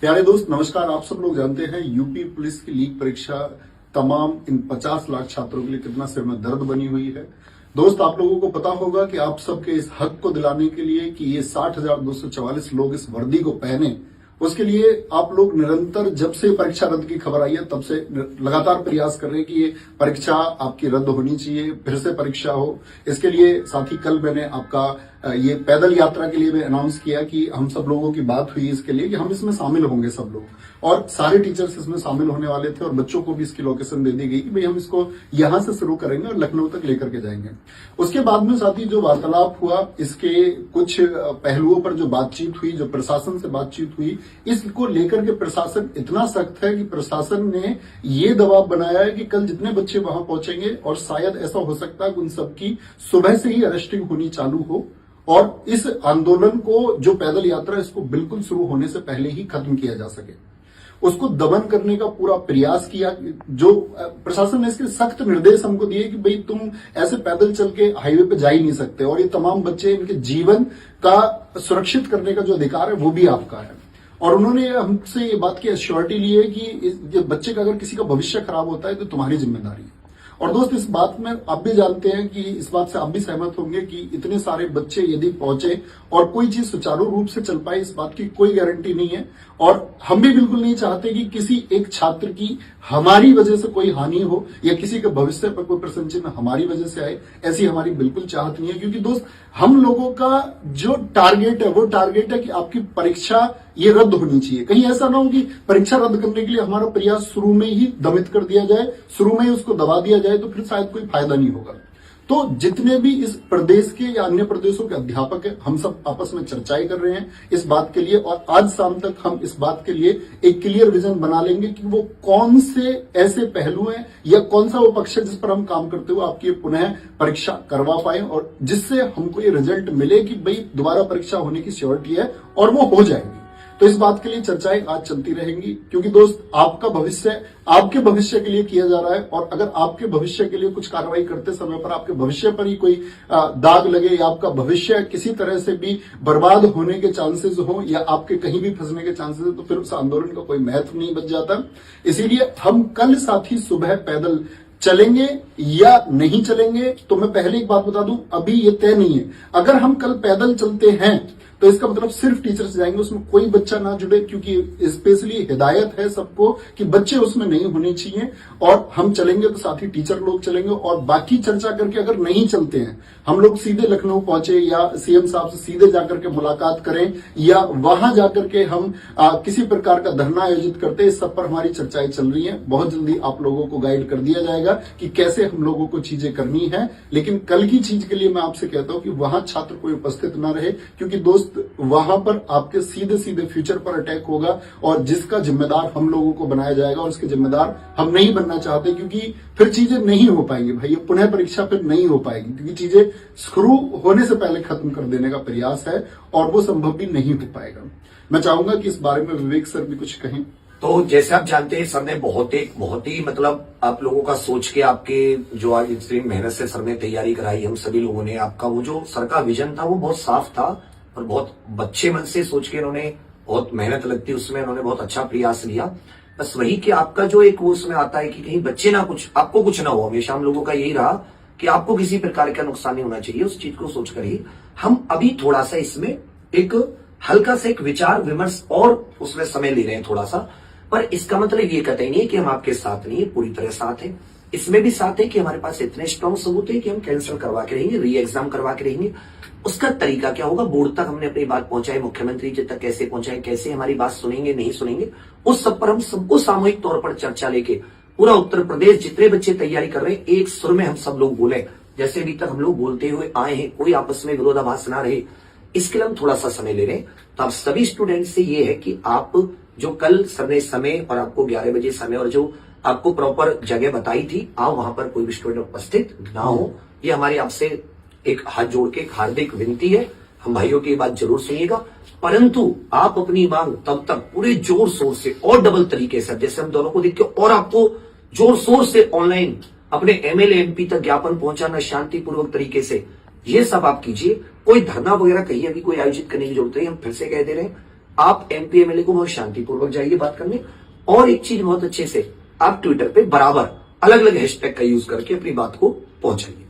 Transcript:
प्यारे दोस्त नमस्कार। आप सब लोग जानते हैं यूपी पुलिस की लीग परीक्षा तमाम इन 50 लाख छात्रों के लिए कितना सिर में दर्द बनी हुई है। दोस्त आप लोगों को पता होगा कि आप सबके इस हक को दिलाने के लिए कि ये 60,244 लोग इस वर्दी को पहने, उसके लिए आप लोग निरंतर जब से परीक्षा रद्द की खबर आई है तब से लगातार प्रयास कर रहे हैं कि ये परीक्षा आपकी रद्द होनी चाहिए, फिर से परीक्षा हो। इसके लिए साथ ही कल मैंने आपका ये पैदल यात्रा के लिए मैं अनाउंस किया कि हम सब लोगों की बात हुई इसके लिए कि हम इसमें शामिल होंगे सब लोग, और सारे टीचर्स इसमें शामिल होने वाले थे और बच्चों को भी इसकी लोकेशन दे दी गई कि भाई हम इसको यहां से शुरू करेंगे और लखनऊ तक लेकर के जाएंगे। उसके बाद में साथ ही जो वार्तालाप हुआ, इसके कुछ पहलुओं पर जो बातचीत हुई, जो प्रशासन से बातचीत हुई, इसको लेकर के प्रशासन इतना सख्त है कि प्रशासन ने ये दबाव बनाया है कि कल जितने बच्चे वहां पहुंचेंगे और शायद ऐसा हो सकता है कि उन सबकी सुबह से ही अरेस्टिंग होनी चालू हो और इस आंदोलन को, जो पैदल यात्रा, इसको बिल्कुल शुरू होने से पहले ही खत्म किया जा सके। उसको दमन करने का पूरा प्रयास किया। जो प्रशासन ने इसके सख्त निर्देश हमको दिए कि भाई तुम ऐसे पैदल चल के हाईवे पे जा ही नहीं सकते, और ये तमाम बच्चे, इनके जीवन का सुरक्षित करने का जो अधिकार है वो भी आपका है। और उन्होंने हमसे ये बात की एश्योरिटी ली है कि बच्चे का अगर किसी का भविष्य खराब होता है तो तुम्हारी जिम्मेदारी है। और दोस्त इस बात में आप भी जानते हैं कि इस बात से आप भी सहमत होंगे कि इतने सारे बच्चे यदि पहुंचे और कोई चीज सुचारू रूप से चल पाए, इस बात की कोई गारंटी नहीं है। और हम भी बिल्कुल नहीं चाहते कि किसी एक छात्र की हमारी वजह से कोई हानि हो या किसी के भविष्य पर कोई प्रश्न चिन्ह हमारी वजह से आए, ऐसी हमारी बिल्कुल चाहत नहीं है। क्योंकि दोस्त हम लोगों का जो टारगेट है वो टारगेट है कि आपकी परीक्षा ये रद्द होनी चाहिए। कहीं ऐसा ना हो कि परीक्षा रद्द करने के लिए हमारा प्रयास शुरू में ही दमित कर दिया जाए, शुरू में ही उसको दबा दिया जाए, तो फिर शायद कोई फायदा नहीं होगा। तो जितने भी इस प्रदेश के या अन्य प्रदेशों के अध्यापक हैं, हम सब आपस में चर्चाएं कर रहे हैं इस बात के लिए, और आज शाम तक हम इस बात के लिए एक क्लियर विजन बना लेंगे कि वो कौन से ऐसे पहलू हैं या कौन सा वो पक्ष है जिस पर हम काम करते हुए आपकी पुनः परीक्षा करवा पाए और जिससे हमको ये रिजल्ट मिले कि भाई दोबारा परीक्षा होने की श्योरिटी है और वो हो जाएगी। तो इस बात के लिए चर्चाएं आज चलती रहेंगी, क्योंकि दोस्त आपका भविष्य आपके भविष्य के लिए किया जा रहा है, और अगर आपके भविष्य के लिए कुछ कार्रवाई करते समय पर आपके भविष्य पर ही कोई दाग लगे या आपका भविष्य किसी तरह से भी बर्बाद होने के चांसेस हो या आपके कहीं भी फंसने के चांसेस हो, तो फिर उस आंदोलन का कोई महत्व नहीं बच जाता। इसीलिए हम कल साथ ही सुबह पैदल चलेंगे या नहीं चलेंगे, तो मैं पहले एक बात बता दूं, अभी ये तय नहीं है। अगर हम कल पैदल चलते हैं तो इसका मतलब सिर्फ टीचर्स जाएंगे, उसमें कोई बच्चा ना जुड़े, क्योंकि स्पेशली हिदायत है सबको कि बच्चे उसमें नहीं होने चाहिए। और हम चलेंगे तो साथ ही टीचर लोग चलेंगे, और बाकी चर्चा करके अगर नहीं चलते हैं, हम लोग सीधे लखनऊ पहुंचे या सीएम साहब से सीधे जाकर के मुलाकात करें या वहां जाकर के हम किसी प्रकार का धरना आयोजित करते हैं, इस सब पर हमारी चर्चाएं चल रही हैं। बहुत जल्दी आप लोगों को गाइड कर दिया जाएगा कि कैसे हम लोगों को चीजें करनी है। लेकिन कल की चीज के लिए मैं आपसे कहता हूं कि वहां छात्र कोई उपस्थित न रहे, क्योंकि दोस्त वहां पर आपके सीधे सीधे फ्यूचर पर अटैक होगा और जिसका जिम्मेदार हम लोगों को बनाया जाएगा, और उसके जिम्मेदार हम नहीं बनना चाहते, क्योंकि फिर चीजें नहीं हो पाएंगी भाई, ये पुनः परीक्षा फिर नहीं हो पाएगी, क्योंकि चीजें शुरू होने से पहले खत्म कर देने का प्रयास है और वो संभव भी नहीं हो पाएगा। मैं चाहूंगा कि इस बारे में विवेक सर भी कुछ कहें। तो जैसे आप जानते हैं, सर ने बहुत ही मतलब आप लोगों का सोच के, आपके जो आज इतनी मेहनत से सर ने तैयारी कराई, हम सभी लोगों ने, आपका वो जो सर का विजन था वो बहुत साफ था और बहुत अच्छे मन से सोच के इन्होंने, बहुत मेहनत लगती उसमें, इन्होंने बहुत अच्छा प्रयास लिया। बस वही कि आपका जो एक वो उसमें आता है कि कहीं बच्चे ना कुछ, आपको कुछ ना हो। हमेशा हम लोगों का यही रहा कि आपको किसी प्रकार का नुकसान नहीं होना चाहिए, उस चीज को सोच कर ही हम अभी थोड़ा सा इसमें एक हल्का सा एक विचार विमर्श और उसमें समय ले रहे हैं थोड़ा सा। पर इसका मतलब ये कतई नहीं है कि हम आपके साथ नहीं है, पूरी तरह साथ है। इसमें भी साथ है कि हमारे पास इतने स्ट्रॉन्ग सबूत है कि हम कैंसिल करवा के रहेंगे, री एग्जाम करवा के रहेंगे। उसका तरीका क्या होगा, बोर्ड तक हमने अपनी बात पहुंचाई, मुख्यमंत्री जी तक कैसे पहुंचाए, कैसे हमारी बात सुनेंगे नहीं सुनेंगे, उस सब पर हम सबको सामूहिक तौर पर चर्चा लेके पूरा उत्तर प्रदेश जितने बच्चे तैयारी कर रहे हैं, एक सुर में हम सब लोग बोले, जैसे अभी तक हम लोग बोलते हुए आए हैं, कोई आपस में विरोधाभास ना रहे, इसके लिए हम थोड़ा सा समय ले रहे हैं। तो आप सभी स्टूडेंट से ये है कि आप जो कल सर ने समय और आपको 11 बजे समय और जो आपको प्रॉपर जगह बताई थी, आओ वहां पर कोई भी स्टूडेंट उपस्थित ना हो। ये हमारी आपसे एक हाथ जोड़ के एक हार्दिक विनती है। हम भाइयों की बात जरूर सुनिएगा, परंतु आप अपनी मांग तब तक पूरे जोर शोर से और डबल तरीके से, जैसे हम दोनों को देख के और आपको जोर शोर से ऑनलाइन अपने एमएलए एमपी तक ज्ञापन पहुंचाना शांतिपूर्वक तरीके से, ये सब आप कीजिए। कोई धरना वगैरह कहीं अभी कोई आयोजित करने की जरूरत नहीं, हम फिर से कह दे रहे हैं, आप एमपी एमएलए को बहुत शांतिपूर्वक जाइए बात करने। और एक चीज बहुत अच्छे से आप ट्विटर पे बराबर अलग अलग हैशटैग का यूज करके अपनी बात को पहुंचाइए।